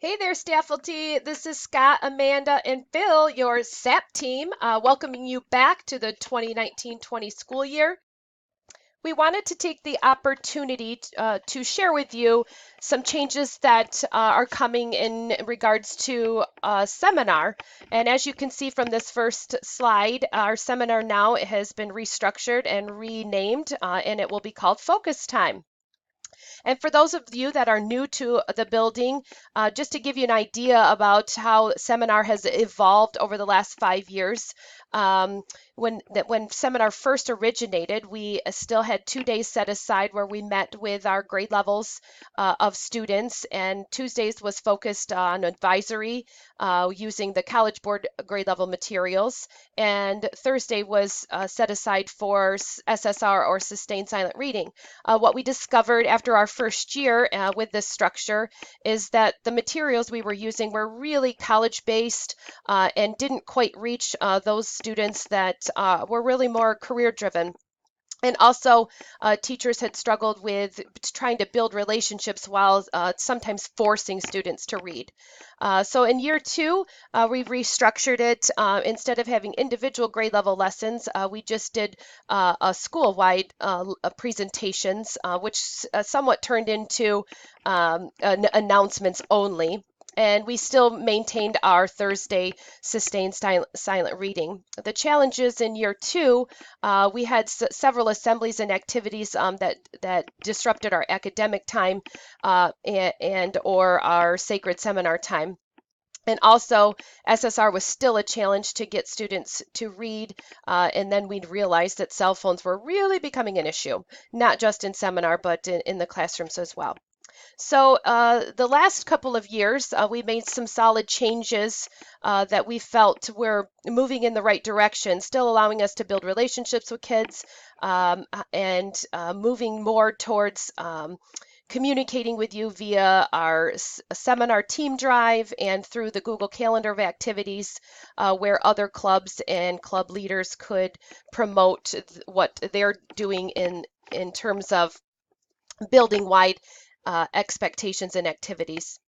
Hey there, Staffelty. This is Scott, Amanda, and Phil, your SAP team, welcoming you back to the 2019-20 school year. We wanted to take the opportunity to share with you some changes that are coming in regards to seminar. And as you can see from this first slide, our seminar now has been restructured and renamed, and it will be called Focus Time. And for those of you that are new to the building, just to give you an idea about how Seminar has evolved over the last 5 years, um, when Seminar first originated, we still had 2 days set aside where we met with our grade levels of students, and Tuesdays was focused on advisory using the College Board grade level materials, and Thursday was set aside for SSR or sustained silent reading. What we discovered after our first year with this structure is that the materials we were using were really college-based and didn't quite reach those students that were really more career-driven. And also, teachers had struggled with trying to build relationships while sometimes forcing students to read. So in year two, we restructured it. Instead of having individual grade level lessons, we just did a school-wide presentations, which somewhat turned into announcements only. And we still maintained our Thursday sustained silent reading. The challenges in year two, we had several assemblies and activities that disrupted our academic time and or our sacred seminar time. And also, SSR was still a challenge to get students to read, and then we realized that cell phones were really becoming an issue, not just in seminar, but in the classrooms as well. So the last couple of years, we made some solid changes that we felt were moving in the right direction, still allowing us to build relationships with kids and moving more towards communicating with you via our seminar team drive and through the Google Calendar of activities where other clubs and club leaders could promote what they're doing in terms of building wide expectations and activities.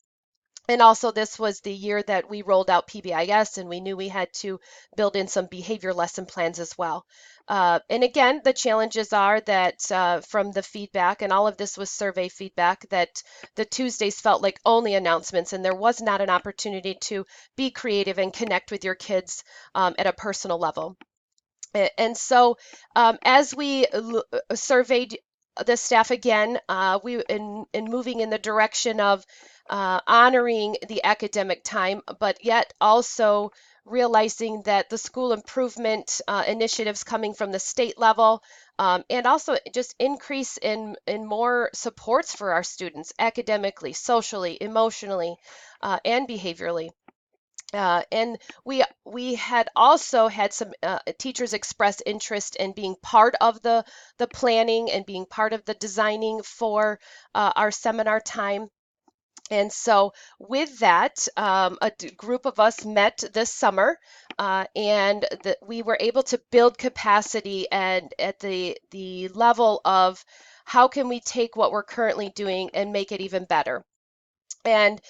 And also, this was the year that we rolled out PBIS, and we knew we had to build in some behavior lesson plans as well. And again, the challenges are that from the feedback, and all of this was survey feedback, that the Tuesdays felt like only announcements, and there was not an opportunity to be creative and connect with your kids at a personal level. And so, as we surveyed the staff again, we in moving in the direction of honoring the academic time, but yet also realizing that the school improvement initiatives coming from the state level, and also just increase in more supports for our students academically, socially, emotionally, and behaviorally. And we had also had some teachers express interest in being part of the planning and being part of the designing for our seminar time. And so, with that, group of us met this summer, and we were able to build capacity and at the level of how can we take what we're currently doing and make it even better. And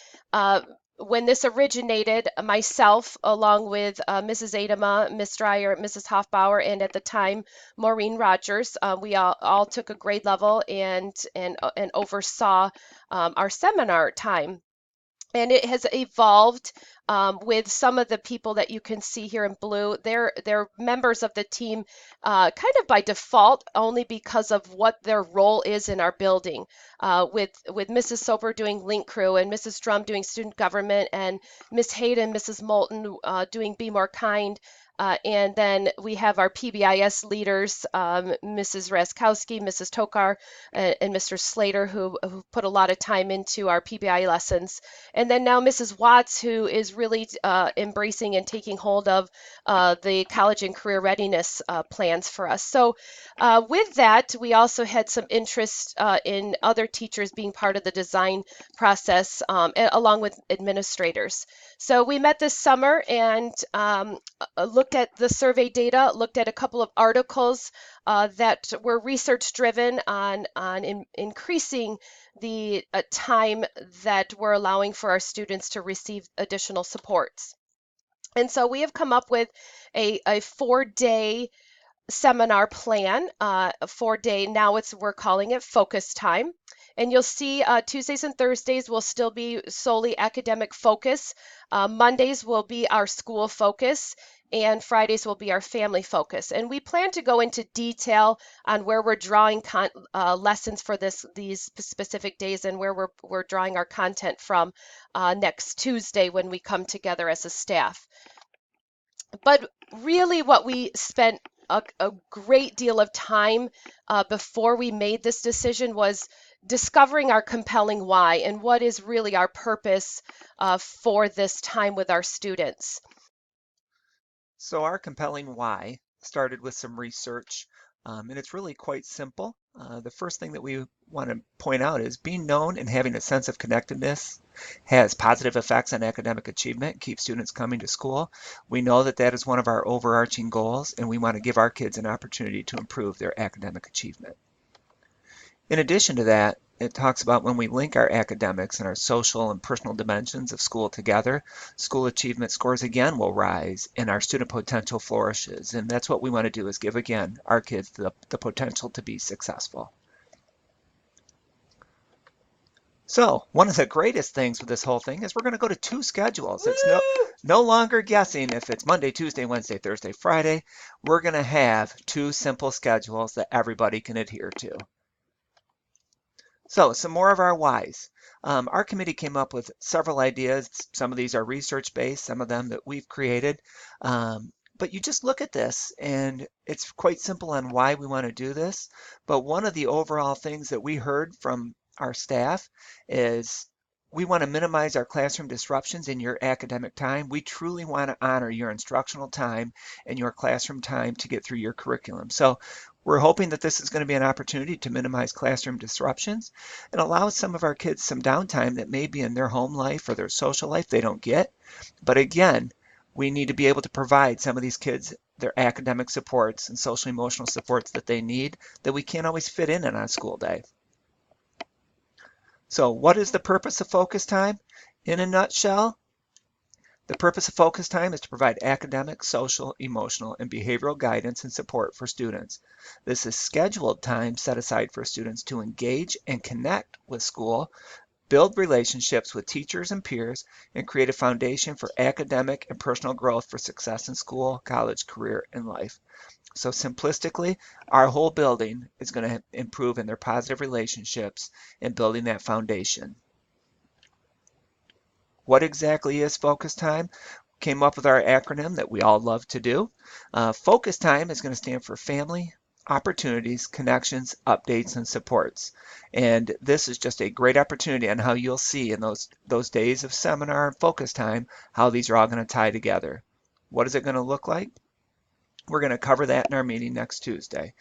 when this originated, myself, along with Mrs. Adama, Miss Dreyer, Mrs. Hoffbauer, and at the time Maureen Rogers, we all took a grade level and oversaw our seminar time. And it has evolved with some of the people that you can see here in blue. They're members of the team kind of by default, only because of what their role is in our building. With Mrs. Soper doing Link Crew and Mrs. Drum doing Student Government and Miss Hayden, Mrs. Moulton doing Be More Kind. And then we have our PBIS leaders, Mrs. Raskowski, Mrs. Tokar, and Mr. Slater, who put a lot of time into our PBI lessons. And then now Mrs. Watts, who is really embracing and taking hold of the college and career readiness plans for us. So with that, we also had some interest in other teachers being part of the design process along with administrators. So we met this summer and looked at the survey data, looked at a couple of articles that were research driven on increasing the time that we're allowing for our students to receive additional supports. And so we have come up with a 4-day seminar plan, 4-day. Now we're calling it focus time. And you'll see Tuesdays and Thursdays will still be solely academic focus. Mondays will be our school focus, and Fridays will be our family focus. And we plan to go into detail on where we're drawing lessons for these specific days and where we're drawing our content from next Tuesday when we come together as a staff. But really, what we spent a great deal of time before we made this decision was discovering our compelling why and what is really our purpose for this time with our students. So our compelling why started with some research, and it's really quite simple. The first thing that we want to point out is being known and having a sense of connectedness has positive effects on academic achievement, keeps students coming to school. We know that that is one of our overarching goals, and we want to give our kids an opportunity to improve their academic achievement. In addition to that, it talks about when we link our academics and our social and personal dimensions of school together, school achievement scores again will rise and our student potential flourishes. And that's what we want to do is give again our kids the potential to be successful. So one of the greatest things with this whole thing is we're going to go to 2 schedules. It's no longer guessing if it's Monday, Tuesday, Wednesday, Thursday, Friday. We're going to have 2 simple schedules that everybody can adhere to. So some more of our whys. Our committee came up with several ideas. Some of these are research-based, some of them that we've created. But you just look at this and it's quite simple on why we want to do this. But one of the overall things that we heard from our staff is we want to minimize our classroom disruptions in your academic time. We truly want to honor your instructional time and your classroom time to get through your curriculum. So we're hoping that this is going to be an opportunity to minimize classroom disruptions and allow some of our kids some downtime that may be in their home life or their social life they don't get. But again, we need to be able to provide some of these kids their academic supports and social emotional supports that they need that we can't always fit in on a school day. So what is the purpose of focus time? In a nutshell, the purpose of focus time is to provide academic, social, emotional, and behavioral guidance and support for students. This is scheduled time set aside for students to engage and connect with school, build relationships with teachers and peers, and create a foundation for academic and personal growth for success in school, college, career, and life. So simplistically, our whole building is going to improve in their positive relationships and building that foundation. What exactly is focus time? Came up with our acronym that we all love to do. Focus time is going to stand for family, opportunities, connections, updates, and supports. And this is just a great opportunity on how you'll see in those days of seminar and focus time, how these are all going to tie together. What is it going to look like? We're going to cover that in our meeting next Tuesday.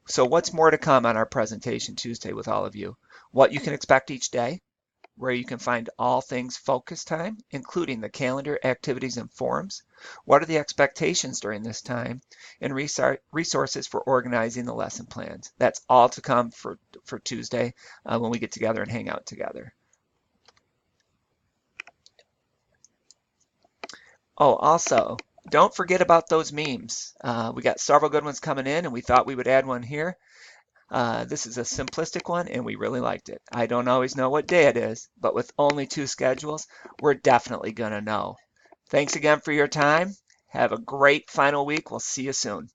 So what's more to come on our presentation Tuesday with all of you? What you can expect each day, where you can find all things focus time, including the calendar, activities, and forums. What are the expectations during this time? And resources for organizing the lesson plans. That's all to come for Tuesday when we get together and hang out together. Oh, also, don't forget about those memes. We got several good ones coming in, and we thought we would add one here. This is a simplistic one, and we really liked it. I don't always know what day it is, but with only 2 schedules, we're definitely going to know. Thanks again for your time. Have a great final week. We'll see you soon.